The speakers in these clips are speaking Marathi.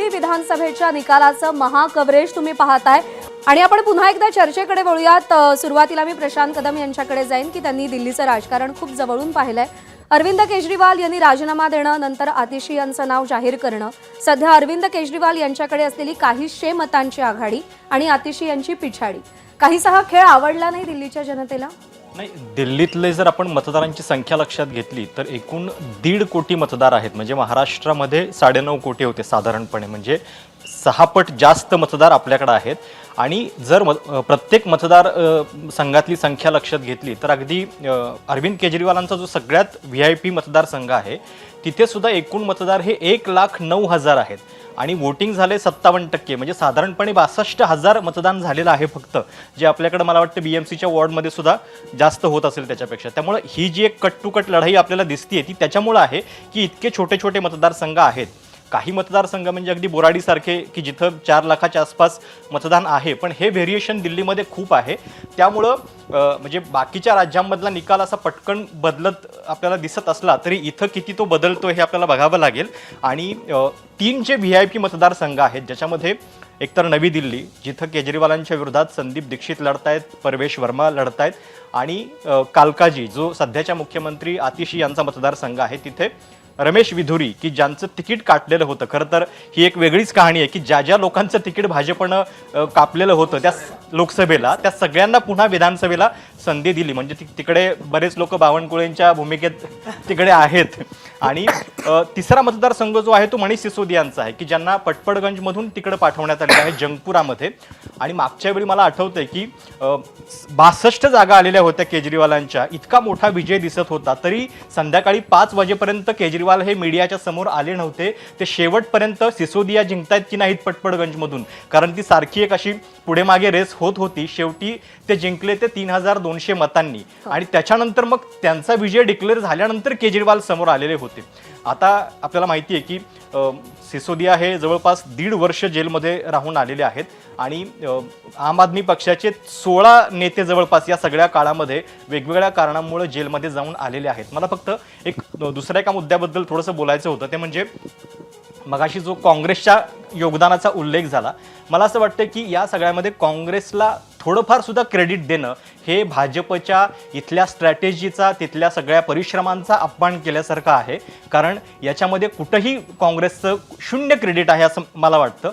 दिल्ली विधानसभेच्या निकालाचं महाकव्हरेज तुम्ही पाहताय आणि आपण पुन्हा एकदा चर्चेकडे वळूयात। सुरुवातीला मी प्रशांत कदम यांच्याकडे जाईन की त्यांनी दिल्लीचं राजकारण खूप जवळून पाहिलंय। अरविंद केजरीवाल यांनी राजीनामा देणं, नंतर आतिशी यांचं नाव जाहीर करणं, सध्या अरविंद केजरीवाल यांच्याकडे असलेली काहीशे मतांची आघाडी आणि आतिशी यांची पिछाडी, काहीसा हा खेळ आवडला नाही दिल्लीच्या जनतेला? नाही, दिल्लीतले जर आपण मतदारांची संख्या लक्षात घेतली तर एकूण 1.5 कोटी मतदार आहेत। म्हणजे महाराष्ट्रामध्ये 9.5 कोटी होते साधारणपणे, म्हणजे 6 पट जास्त मतदार आपल्याकडे आहेत। आणि जर प्रत्येक मतदार संघातली संख्या लक्षात घेतली तर अगदी अरविंद केजरीवालांचा जो सगळ्यात VIP मतदारसंघ आहे तिथे सुद्धा एकूण मतदार हे 1,09,000 आहेत आणि वोटिंग झाले 57%, म्हणजे साधारणपणे 62,000 मतदान झालेलं आहे फक्त, जे आपल्याकडे मला वाटतं BMCच्या वॉर्डमध्ये सुद्धा जास्त होत असेल त्याच्यापेक्षा। त्यामुळे ही जी एक कट टू कट लढाई आपल्याला दिसते ती त्याच्यामुळे आहे की इतके छोटे छोटे मतदारसंघ आहेत। काही मतदारसंघ म्हणजे अगदी बोराडीसारखे की जिथं 4 लाखाच्या आसपास मतदान आहे, पण हे व्हेरिएशन दिल्लीमध्ये खूप आहे। त्यामुळं म्हणजे बाकीच्या राज्यांमधला निकाल असा पटकन बदलत आपल्याला दिसत असला तरी इथं किती तो बदलतो हे आपल्याला बघावं लागेल। आणि 3 जे VIP मतदारसंघ आहेत ज्याच्यामध्ये एकतर नवी दिल्ली जिथं केजरीवालांच्या विरोधात संदीप दीक्षित लढतायत, परवेश वर्मा लढतायत, आणि कालकाजी जो सध्याच्या मुख्यमंत्री आतिशी यांचा मतदारसंघ आहे तिथे रमेश विधुरी की ज्यांचं तिकीट काटलेलं होतं। खरं तर ही एक वेगळीच कहाणी आहे की ज्या ज्या लोकांचं तिकीट भाजपनं कापलेलं होतं त्या लोकसभेला त्या सगळ्यांना पुन्हा विधानसभेला संधी दिली। म्हणजे तिकडे बरेच लोक बावनकुळेंच्या भूमिकेत तिकडे आहेत। आणि तिसरा मतदारसंघ जो आहे तो मनीष सिसोदियांचा आहे की ज्यांना पटपडगंजमधून तिकडे पाठवण्यात आलेलं आहे जंगपुरामध्ये। आणि मागच्या वेळी मला आठवतंय की 62 जागा आलेल्या होत्या केजरीवालांच्या, इतका मोठा विजय दिसत होता तरी संध्याकाळी 5 वाजेपर्यंत केजरीवाल हे मीडियाच्या समोर आले नव्हते। ते शेवटपर्यंत सिसोदिया जिंकतायत की नाहीत पटपडगंजमधून, कारण ती सारखी एक अशी पुढे मागे रेस होत होती। शेवटी ते जिंकले ते 3,200 मतांनी आणि त्याच्यानंतर मग त्यांचा विजय डिक्लेअर झाल्यानंतर केजरीवाल समोर आलेले होते। आता आपल्याला माहिती आहे की सिसोदिया हे जवळपास 1.5 वर्ष जेलमध्ये राहून आलेले आहेत आणि आम आदमी पक्षाचे 16 नेते जवळपास या सगळ्या काळामध्ये वेगवेगळ्या कारणांमुळे जेलमध्ये जाऊन आलेले आहेत। मला फक्त एक दुसऱ्या एका मुद्द्याबद्दल थोडंसं बोलायचं होतं, ते म्हणजे मगाशी जो काँग्रेसच्या योगदानाचा उल्लेख झाला, मला असं वाटतं की या सगळ्यामध्ये काँग्रेसला थोडंफार सुद्धा क्रेडिट देणं हे भाजपच्या इथल्या स्ट्रॅटेजीचा, तिथल्या सगळ्या परिश्रमांचा अपमान केल्यासारखं आहे। कारण याच्यामध्ये कुठंही काँग्रेसचं 0 क्रेडिट आहे असं मला वाटतं।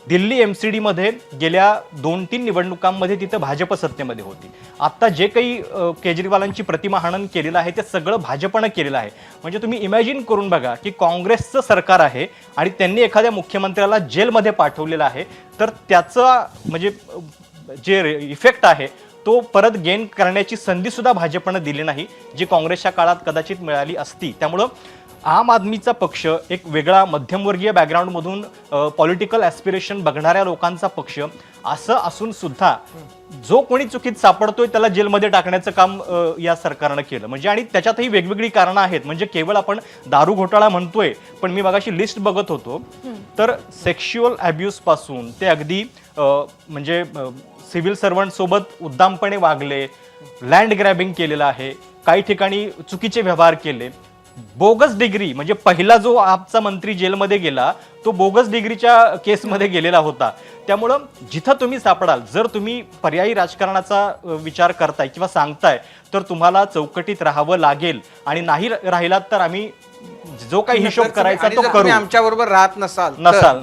दिल्ली MCD मध्ये गेल्या 2-3 निवडणुकांमध्ये तिथं भाजप सत्तेमध्ये होती। आता जे काही केजरीवालांची प्रतिमा हनन केलेलं आहे ते सगळं भाजपनं केलेलं आहे। म्हणजे तुम्ही इमॅजिन करून बघा की काँग्रेसचं सरकार आहे आणि त्यांनी एखाद्या मुख्यमंत्र्याला जेलमध्ये पाठवलेलं आहे, तर त्याचा म्हणजे जे इफेक्ट आहे तो परत गेन करण्याची संधी सुद्धा भाजपनं दिली नाही, जी काँग्रेसच्या काळात कदाचित मिळाली असती। त्यामुळं आम आदमीचा पक्ष एक वेगळा मध्यमवर्गीय बॅकग्राऊंडमधून पॉलिटिकल ॲस्पिरेशन बघणाऱ्या लोकांचा पक्ष असं असून सुद्धा जो कोणी चुकीत सापडतोय त्याला जेलमध्ये टाकण्याचं काम या सरकारनं केलं। म्हणजे आणि त्याच्यातही वेगवेगळी कारणं आहेत। म्हणजे केवळ आपण दारू घोटाळा म्हणतोय, पण मी मगाशी लिस्ट बघत होतो तर सेक्शुअल ॲब्यूज पासून ते अगदी म्हणजे सिव्हिल सर्वंट सोबत उद्दामपणे वागले, लँड ग्रॅबिंग केलेलं आहे, काही ठिकाणी चुकीचे व्यवहार केले, बोगस डिग्री, म्हणजे पहिला जो आपचा मंत्री जेलमध्ये गेला तो बोगस डिग्रीच्या केसमध्ये गेलेला होता। त्यामुळं जिथं तुम्ही सापडाल, जर तुम्ही पर्यायी राजकारणाचा विचार करताय किंवा सांगताय तर तुम्हाला चौकटीत राहावं लागेल आणि नाही राहिलात तर आम्ही जो काही हिशोब करायचा तो करू, आमच्या बरोबर राहत नसाल।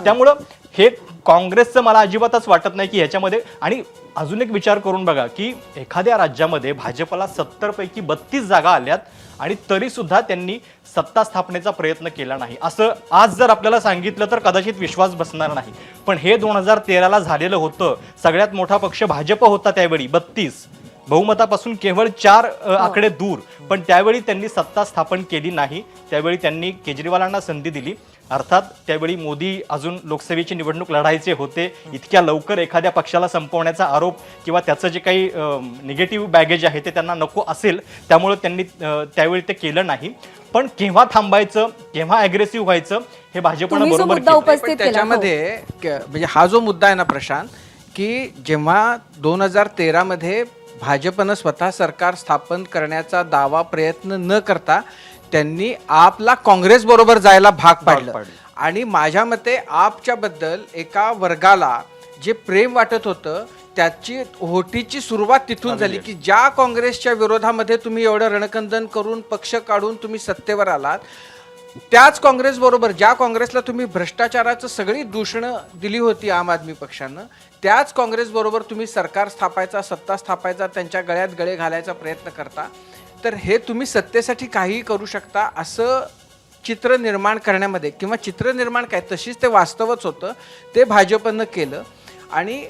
त्यामुळं हे काँग्रेसचं मला अजिबातच वाटत नाही की ह्याच्यामध्ये। आणि अजून एक विचार करून बघा की एखाद्या राज्यामध्ये भाजपला 70 पैकी 32 जागा आल्यात आणि तरी सुद्धा त्यांनी सत्ता स्थापनेचा प्रयत्न केला नाही। असं आज जर आपल्याला सांगितलं तर कदाचित विश्वास बसणार नाही, पण हे 2013ला झालेलं होतं। सगळ्यात मोठा पक्ष भाजप होता त्यावेळी, 32 बहुमतापासून केवळ 4 आकडे दूर, पण त्यावेळी त्यांनी सत्ता स्थापन केली नाही। त्यावेळी त्यांनी केजरीवालांना संधी दिली। अर्थात त्यावेळी मोदी अजून लोकसभेची निवडणूक लढायचे होते, इतक्या लवकर एखाद्या पक्षाला संपवण्याचा आरोप किंवा त्याचं जे काही निगेटिव्ह बॅगेज आहे ते त्यांना नको असेल, त्यामुळे त्यांनी त्यावेळी ते केलं नाही। पण केव्हा थांबायचं, केव्हा ॲग्रेसिव्ह व्हायचं हे भाजपनं बरोबर केलं। त्याच्यामध्ये म्हणजे हा जो मुद्दा आहे ना प्रशांत, की जेव्हा 2013 मध्ये भाजपनं स्वतः सरकार स्थापन करण्याचा दावा प्रयत्न न करता त्यांनी आपला काँग्रेस बरोबर जायला भाग पाडलं आणि माझ्या मते आपच्या बद्दल एका वर्गाला जे प्रेम वाटत होतं त्याची होटीची सुरुवात तिथून झाली की ज्या काँग्रेसच्या विरोधामध्ये तुम्ही एवढं रणकंदन करून पक्ष काढून तुम्ही सत्तेवर आलात, त्याच काँग्रेस बरोबर ज्या काँग्रेसला तुम्ही भ्रष्टाचाराचं सगळी दूषणं दिली होती आम आदमी पक्षानं, त्याच काँग्रेस बरोबर तुम्ही सरकार स्थापायचा, सत्ता स्थापायचा, त्यांच्या गळ्यात गळे घालायचा प्रयत्न करता. तर हे तुम्ही सत्तेसाठी काहीही करू शकता असं चित्र निर्माण करण्यामध्ये, किंवा चित्र निर्माण काय तशीच ते वास्तवच होतं, ते भाजपनं केलं. आणि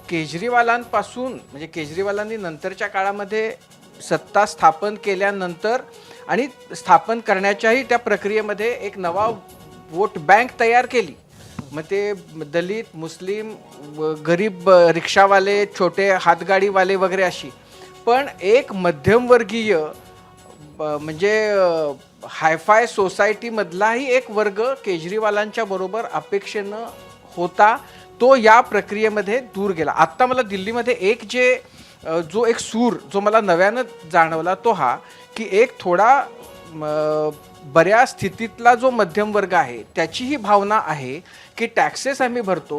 केजरीवालांपासून म्हणजे केजरीवालांनी नंतरच्या काळामध्ये सत्ता स्थापन केल्यानंतर आणि स्थापन करण्याच्याही त्या प्रक्रियेमध्ये एक नवा वोट बँक तयार केली. मग ते दलित, मुस्लिम, गरीब रिक्षावाले, छोटे हातगाडीवाले वगैरे अशी, पण एक मध्यमवर्गीय म्हणजे हायफाय सोसायटीमधलाही एक वर्ग केजरीवालांच्या बरोबर अपेक्षेनं होता, तो या प्रक्रियेमध्ये दूर गेला. आत्ता मला दिल्लीमध्ये जो एक सूर जो मला नव्यानं जाणवला तो हा की एक थोडा बऱ्या स्थितीतला जो मध्यम वर्ग आहे त्याची ही भावना आहे की टॅक्सेस आम्ही भरतो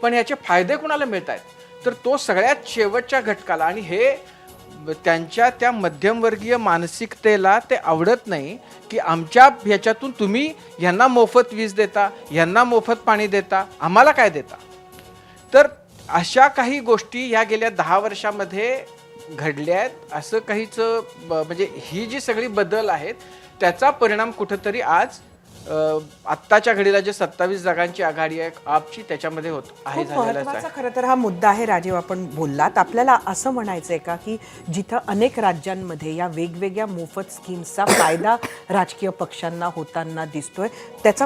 पण याचे फायदे कुणाला मिळत आहेत, तर तो सगळ्यात शेवटच्या घटकाला, आणि हे त्यांच्या त्या मध्यमवर्गीय मानसिकतेला ते आवडत नाही की आमच्या ह्याच्यातून तुम्ही ह्यांना मोफत वीज देता, ह्यांना मोफत पाणी देता, आम्हाला काय देता. तर अशा काही गोष्टी या गेल्या 10 वर्षामध्ये घडल्या आहेत. असं काहीच म्हणजे ही जी सगळी बदल आहेत त्याचा परिणाम कुठंतरी आज आत्ताच्या घडीला जे 27 जागांची आघाडी आहे आपची त्याच्यामध्ये होत आहे. खूप महत्त्वाचा खरं तर हा मुद्दा आहे राजीव, आपण बोललात. आपल्याला असं म्हणायचं आहे का की जिथं अनेक राज्यांमध्ये या वेगवेगळ्या मोफत स्कीम्सचा फायदा राजकीय पक्षांना होताना दिसतोय, त्याचा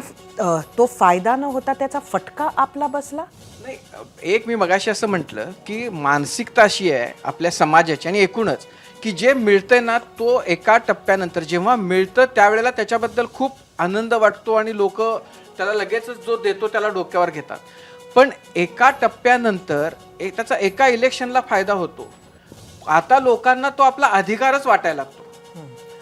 तो फायदा न होता त्याचा फटका आपला बसला नाही. एक मी मगाशी असं म्हटलं की मानसिकता अशी आहे आपल्या समाजाची आणि एकूणच की जे मिळतंय ना तो एका टप्प्यानंतर जेव्हा मिळतं त्यावेळेला त्याच्याबद्दल खूप आनंद वाटतो आणि लोक त्याला लगेचच जो देतो त्याला डोक्यावर घेतात. पण एका टप्प्यानंतर त्याचा एका इलेक्शनला फायदा होतो, आता लोकांना तो आपला अधिकारच वाटायला लागतो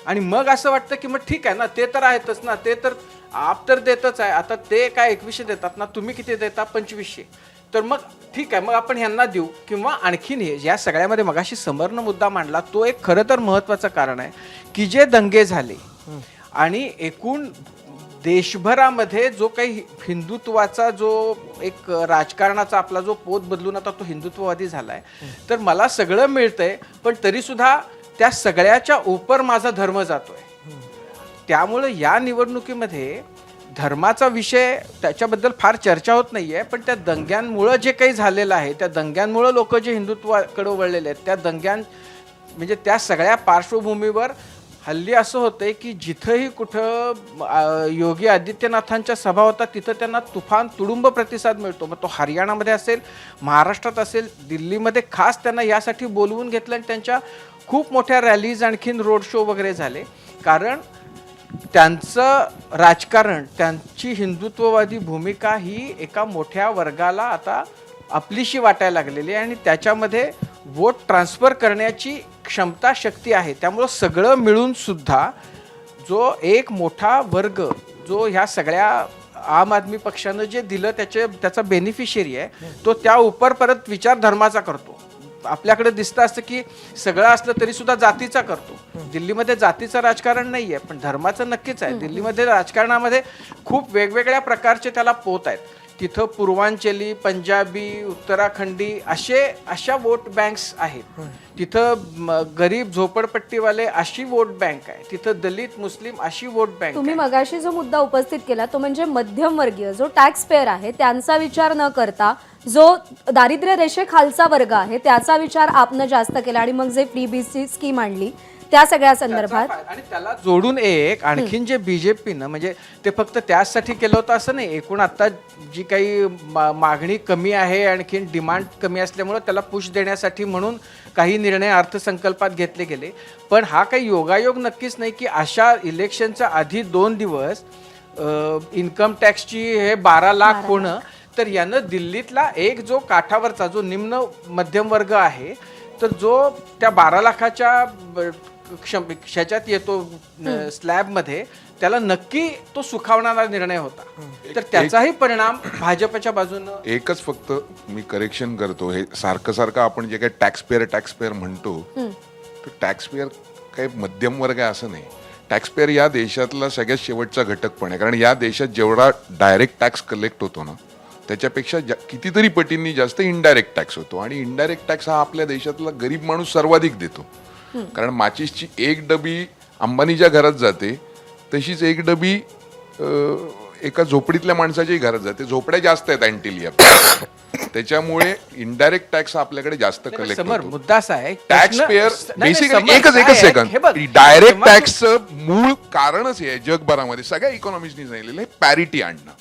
आणि मग असं वाटतं की मग ठीक आहे ना, ते तर आहेतच ना, ते तर आप तर देतच आहे, आता ते काय 2100 देतात ना, तुम्ही किती देता 2500, तर मग ठीक आहे, मग आपण ह्यांना देऊ. किंवा आणखीन हे या सगळ्यामध्ये मगाशी समरनं मुद्दा मांडला तो एक खरं तर महत्त्वाचं कारण आहे की जे दंगे झाले आणि एकूण देशभरामध्ये जो काही हिंदुत्वाचा जो एक राजकारणाचा आपला जो पोत बदलून आता तो हिंदुत्ववादी झालाय, तर मला सगळं मिळतंय पण तरी सुद्धा त्या सगळ्याच्या उपर माझा धर्म जातोय. त्यामुळे या निवडणुकीमध्ये धर्माचा विषय त्याच्याबद्दल फार चर्चा होत नाहीये, पण त्या दंग्यांमुळं जे काही झालेलं आहे, त्या दंग्यांमुळं लोक जे हिंदुत्वाकडे वळलेले आहेत, त्या दंग्यां म्हणजे त्या सगळ्या पार्श्वभूमीवर हल्ली असं होतंय की जिथंही कुठं योगी आदित्यनाथांच्या सभा होतात तिथं त्यांना तुफान तुडुंब प्रतिसाद मिळतो. मग तो हरियाणामध्ये असेल, महाराष्ट्रात असेल, दिल्लीमध्ये खास त्यांना यासाठी बोलवून घेतलं आणि त्यांच्या खूप मोठ्या रॅलीज आणखीन रोड शो वगैरे झाले. कारण त्यांचं राजकारण, त्यांची हिंदुत्ववादी भूमिका ही एका मोठ्या वर्गाला आता आपलीशी वाटायला लागलेली आहे आणि त्याच्यामध्ये वोट ट्रान्सफर करण्याची क्षमता, शक्ती आहे. त्यामुळं सगळं मिळून सुद्धा जो एक मोठा वर्ग जो ह्या सगळ्या आम आदमी पक्षानं जे दिलं त्याचा बेनिफिशियरी आहे, तो त्या उपर परत विचार धर्माचा करतो. आपल्याकडे दिसतं असतं की सगळं असलं तरी सुद्धा जातीचा करतो. दिल्लीमध्ये जातीचं राजकारण नाही आहे पण धर्माचं नक्कीच आहे. दिल्लीमध्ये राजकारणामध्ये खूप वेगवेगळ्या प्रकारचे त्याला पोत आहेत. तिथं पूर्वांचली, पंजाबी, उत्तराखंडी अशा वोट बँक्स आहेत. तिथं गरीब झोपडपट्टीवाले अशी वोट बँक आहे. तिथं दलित, मुस्लिम अशी वोट बँक. तुम्ही मगाशी जो मुद्दा उपस्थित केला तो म्हणजे मध्यमवर्गीय जो टॅक्स पेअर आहे त्यांचा विचार न करता जो दारिद्र्य रेषेखालचा वर्ग आहे त्याचा विचार आपनं जास्त केला आणि मग जे फ्रीबीजची स्कीम आणली त्या सगळ्या संदर्भात. आणि त्याला जोडून एक आणखीन जे बीजेपीनं म्हणजे ते फक्त त्याचसाठी केलं होतं असं नाही. एकूण आता जी काही मागणी कमी आहे, आणखीन डिमांड कमी असल्यामुळं त्याला पुश देण्यासाठी म्हणून काही निर्णय अर्थसंकल्पात घेतले गेले. पण हा काही योगायोग नक्कीच नाही की अशा इलेक्शनच्या आधी 2 दिवस इन्कम टॅक्सची हे 12 लाख होणं, तर यानं दिल्लीतला एक जो काठावरचा जो निम्न मध्यम वर्ग आहे तर जो त्या 12 लाखाच्या ह्याच्यात येतो स्लॅबमध्ये, त्याला नक्की तो सुखावणारा निर्णय होता. तर त्याचाही परिणाम भाजपच्या बाजूनं. एकच फक्त मी करेक्शन करतो, हे सारखं सारखं आपण जे काही टॅक्स पेअर म्हणतो, तर टॅक्स पेअर काही मध्यम वर्ग आहे असं नाही. टॅक्स पेअर या देशातला सगळ्यात शेवटचा घटक पण आहे. कारण या देशात जेवढा डायरेक्ट टॅक्स कलेक्ट होतो ना, त्याच्यापेक्षा कितीतरी पटींनी जास्त इनडायरेक्ट टॅक्स होतो. आणि इनडायरेक्ट टॅक्स हा आपल्या देशातला गरीब माणूस सर्वाधिक देतो. कारण माचीसची एक डबी अंबानीच्या घरात जाते, तशीच एक डबी एका झोपडीतल्या माणसाच्याही घरात जाते. झोपड्या जास्त आहेत अँटिलिया, त्याच्यामुळे इनडायरेक्ट टॅक्स आपल्याकडे जास्त कलेक्ट समर होतो. मुद्दा असा आहे, टॅक्स पेअर नाही, बेसिकली समर एकच काय आहे, सेकंड, हे बघ, डायरेक्ट जेव्हा तू- टॅक्सचं मूळ कारणच हे आहे जगभरामध्ये सगळ्या इकॉनॉमिस्टनी सांगितलेलं आहे, पॅरिटी आणणं,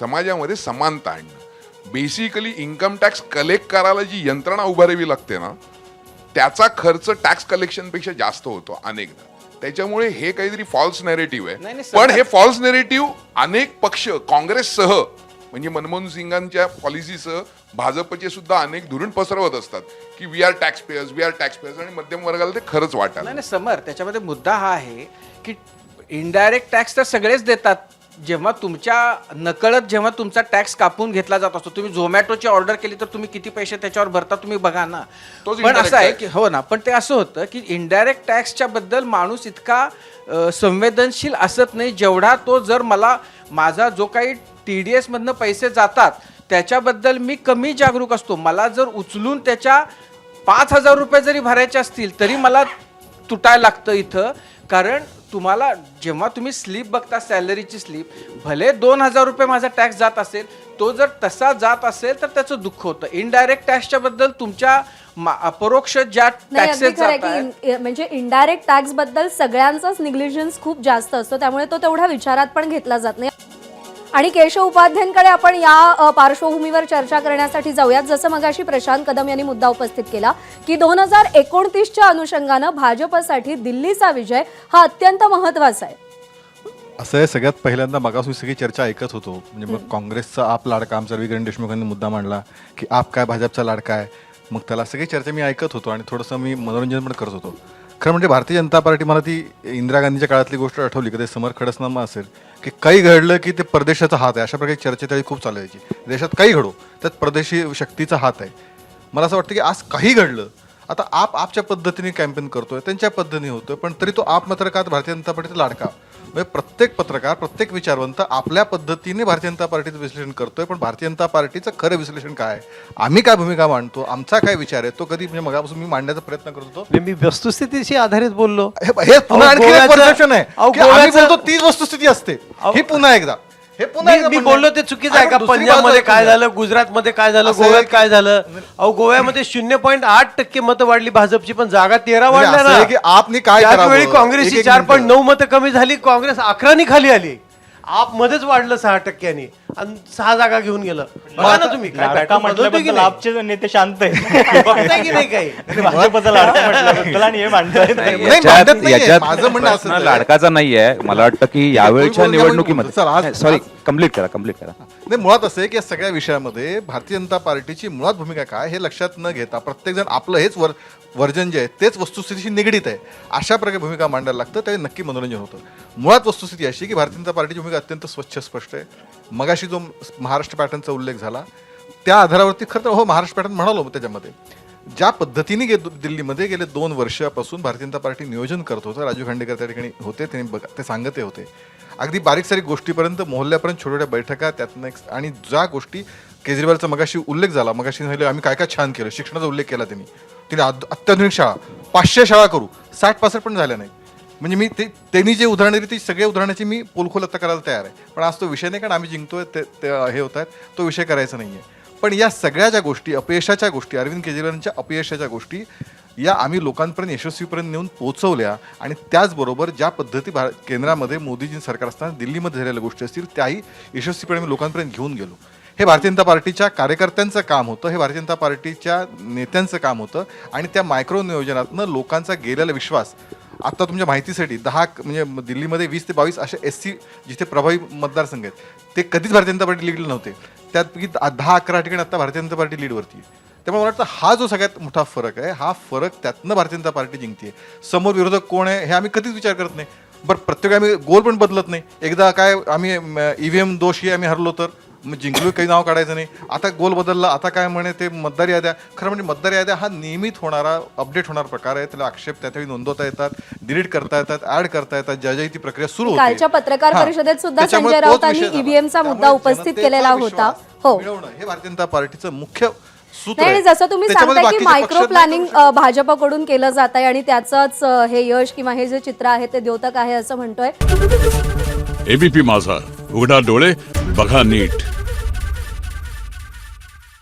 समाजामध्ये समानता आणणं. बेसिकली इन्कम टॅक्स कलेक्ट करायला जी यंत्रणा उभारावी लागते ना, त्याचा खर्च टॅक्स कलेक्शनपेक्षा जास्त होतो अनेकदा. त्याच्यामुळे हे काहीतरी फॉल्स नेरेटिव्ह आहे. नाही, पण हे फॉल्स नेरेटिव्ह अनेक पक्ष काँग्रेससह, म्हणजे मनमोहन सिंगांच्या पॉलिसीसह भाजपचे सुद्धा अनेक धुरण पसरवत असतात की वी आर टॅक्स पेयर्स, आणि मध्यम वर्गाला ते खरंच वाटतं. नाही समर, त्याच्यामध्ये मुद्दा हा आहे की इनडायरेक्ट टॅक्स तर सगळेच देतात. जेव्हा तुमच्या नकळत जेव्हा तुमचा टॅक्स कापून घेतला जात असतो, तुम्ही झोमॅटोची ऑर्डर केली तर तुम्ही किती पैसे त्याच्यावर भरता तुम्ही बघा ना. तोच पण indirect असं आहे tax. की हो ना, पण ते असं होतं की इनडायरेक्ट टॅक्सच्या बद्दल माणूस इतका संवेदनशील असत नाही जेवढा तो, जर मला माझा जो काही TDS मधनं पैसे जातात त्याच्याबद्दल मी कमी जागरूक असतो. मला जर उचलून त्याच्या 5,000 रुपये जरी भरायचे असतील तरी मला तुटायला लागतं इथं. कारण तुम्हाला जेव्हा तुम्ही स्लिप बघता, सॅलरीची स्लिप, भले 2,000 रुपये माझा टॅक्स जात असेल, तो जर तसा जात असेल तर त्याचं दुःख होतं. इनडायरेक्ट टॅक्सच्या बद्दल तुमच्या अपरोक्ष ज्या नाही, अगदी टॅक्सेस खरं आहे जात आहेत, की म्हणजे इनडायरेक्ट टॅक्स बद्दल सगळ्यांचाच निग्लिजन्स खूप जास्त असतो, त्यामुळे तो तेवढा विचारात पण घेतला जात नाही. आणि केशव उपाध्यायांकडे आपण या पार्श्वभूमीवर चर्चा करण्यासाठी जाऊयात. जसं मगाशी प्रशांत कदम यांनी मुद्दा उपस्थित केला की 2029च्या अनुषंगानं भाजपसाठी दिल्लीचा विजय हा अत्यंत महत्वाचा आहे. असं आहे, सगळ्यात पहिल्यांदा मगासून सगळी चर्चा ऐकत होतो, म्हणजे मग काँग्रेसचा आप लाडका, आमचा किरण देशमुखांनी मुद्दा मांडला की आप काय भाजपचा लाडका आहे. मग त्याला सगळी चर्चा मी ऐकत होतो आणि थोडंसं मी मनोरंजन पण करत होतो. खरं म्हणजे भारतीय जनता पार्टी, मला ती इंदिरा गांधीच्या काळातली गोष्ट आठवली, कधी समर खडसनामा असेल की काही घडलं की ते परदेशाचा हात आहे, अशा प्रकारे चर्चा त्यावेळी खूप चालायची. देशात काही घडो त्यात परदेशी शक्तीचा हात आहे. मला असं वाटतं की आज काही घडलं, आता आपच्या पद्धतीने कॅम्पेन करतोय, त्यांच्या पद्धतीने होतोय, पण तरी तो आप मात्र का भारतीय जनता पार्टीचा लाडका. म्हणजे प्रत्येक पत्रकार, प्रत्येक विचारवंत आपल्या पद्धतीने भारतीय जनता पार्टीचं विश्लेषण करतोय, पण भारतीय जनता पार्टीचं खरं विश्लेषण काय आहे, आम्ही काय भूमिका मांडतो, आमचा काय विचार आहे, तो कधी म्हणजे मगापासून मी मांडण्याचा प्रयत्न करत होतो. मी वस्तुस्थितीशी आधारित बोललो. हे पुन्हा आणखी एक गोव्याचं- perception आहे अहो, की आम्ही गोव्याचं- बोलतो तीच वस्तुस्थिती असते. ही पुन्हा एकदा मी बोललो ते चुकीचं आहे का? पंजाबमध्ये काय झालं, गुजरातमध्ये काय झालं, असं आहे गोव्यात की- काय झालं? अहो, गोव्यामध्ये 0.8% मतं वाढली भाजपची, पण जागा 13 म्हणजे वाढल्या असं आहे की ना. आपनी काय करावं? त्यावेळी एक- काँग्रेसची एक 4.9 मतं कमी झाली, काँग्रेस 11 खाली आली. आप मध्येच वाढलं 6% आणि 6 जागा घेऊन गेलं. बघा ना तुम्ही काय लाडका pattern बदलतोय की म्हटल्याबद्दल नाही? आपचे नेते शांत आहेत. बघताय की नाही काही? भाजपचा लाडका म्हटल्याबद्दल आणि हे मांडतायत. नाही, मांडत नाहीये. याच्यात माझं म्हणणं असं प्रश्न लाडकाचा नाहीये. मला वाटतं की यावेळच्या बोलू द्या, निवडणुकीमध्ये सर, आज- सॉरी, कम्प्लीट करा. नाही, मुळात असं आहे की या सगळ्या विषयामध्ये भारतीय जनता पार्टीची मुळात भूमिका काय हे लक्षात न घेता प्रत्येकजण आपलं हेच वर्जन जे आहे तेच वस्तुस्थितीशी निगडीत आहे अशा प्रकारे भूमिका मांडायला लागतं, त्यावेळी नक्की मनोरंजन होतं. मुळात वस्तुस्थिती अशी की भारतीय जनता पार्टीची भूमिका अत्यंत स्वच्छ स्पष्ट आहे. मगाशी जो महाराष्ट्र पॅटर्नचा उल्लेख झाला त्या आधारावरती खरं तर हो महाराष्ट्र पॅटर्न म्हणालो त्याच्यामध्ये ज्या पद्धतीने दिल्लीमध्ये गेले 2 वर्षापासून भारतीय जनता पार्टी नियोजन करत होतं. राजीव खांडेकर त्या ठिकाणी होते, ते सांगते होते अगदी बारीक सारीक गोष्टीपर्यंत, मोहल्ल्यापर्यंत छोट्या छोट्या बैठका, त्यातनं आणि ज्या गोष्टी केजरीवालचा मगाशी उल्लेख झाला, मगाशी झाले आम्ही काय काय छान केलं, शिक्षणाचा उल्लेख केला त्यांनी अत्याधुनिक शाळा 500 शाळा करू, 60-65 पण झाल्या नाही. म्हणजे मी त्यांनी जे उदाहरणं दिली ती सगळ्या उदाहरणाची मी पोलखोल आता करायला तयार आहे, पण आज तो विषय नाही, कारण आम्ही जिंकतोय ते हे होत आहेत, तो विषय करायचा नाही आहे. पण या सगळ्या ज्या गोष्टी, अपयशाच्या गोष्टी, अरविंद केजरीवालांच्या अपयशाच्या गोष्टी या आम्ही लोकांपर्यंत यशस्वीपर्यंत नेऊन पोहोचवल्या. आणि त्याचबरोबर ज्या पद्धती केंद्रामध्ये मोदीजी सरकार असताना दिल्लीमध्ये झालेल्या गोष्टी असतील त्याही यशस्वीपणे आम्ही लोकांपर्यंत घेऊन गेलो. हे भारतीय जनता पार्टीच्या कार्यकर्त्यांचं काम होतं, हे भारतीय जनता पार्टीच्या नेत्यांचं काम होतं. आणि त्या मायक्रो नियोजनातनं लोकांचा गेलेला विश्वास, आता तुमच्या माहितीसाठी 10 म्हणजे दिल्लीमध्ये 20 ते 22 असे SC जिथे प्रभावी मतदारसंघ आहेत ते कधीच भारतीय जनता पार्टी लीडला नव्हते, त्यापैकी 10-11 ठिकाणी आता भारतीय जनता पार्टी लीडवरती आहे. त्यामुळे मला वाटतं हा जो सगळ्यात मोठा फरक आहे, हा फरक त्यातनं भारतीय जनता पार्टी जिंकते. समोर विरोधक कोण आहे हे आम्ही कधीच विचार करत नाही. बरं प्रत्येक आम्ही गोल पण बदलत नाही. एकदा काय आम्ही ईव्हीएम दोषी आम्ही हरलो तर मग जिंकलो काही नाव काढायचं नाही. आता गोल बदलला, आता काय म्हणे ते मतदार याद्या. खरं म्हणजे मतदार याद्या हा नियमित होणारा अपडेट होणारा प्रकार आहे. त्याला आक्षेप त्यावेळी नोंदवता येतात, डिलीट करता येतात, ऍड करता येतात, ज्या ती प्रक्रिया सुरू होते. कालच्या पत्रकार हां. परिषदेत सुद्धा त्याच्यामुळे संजय तोच राऊतांनी विषय झाला. ईव्हीएमचा मुद्दा त्यामुळे उपस्थित जनतेचा केलेला होता. विश्वास हो. मिळवणं हे भारतीय जनता पार्टीचं मुख्य सूत्र नाही आहे. आणि जसं तुम्ही त्याच्यामध्ये सांगताय की बाकीचे मायक्रो पक्ष नाही प्लॅनिंग करू शकत. भाजपकडून केलं जात आहे आणि त्याचंच हे यश किंवा हे जे चित्र आहे ते द्योतक आहे असं म्हणतोय. एबीपी माझा, उघडा डोळे बघा नीट.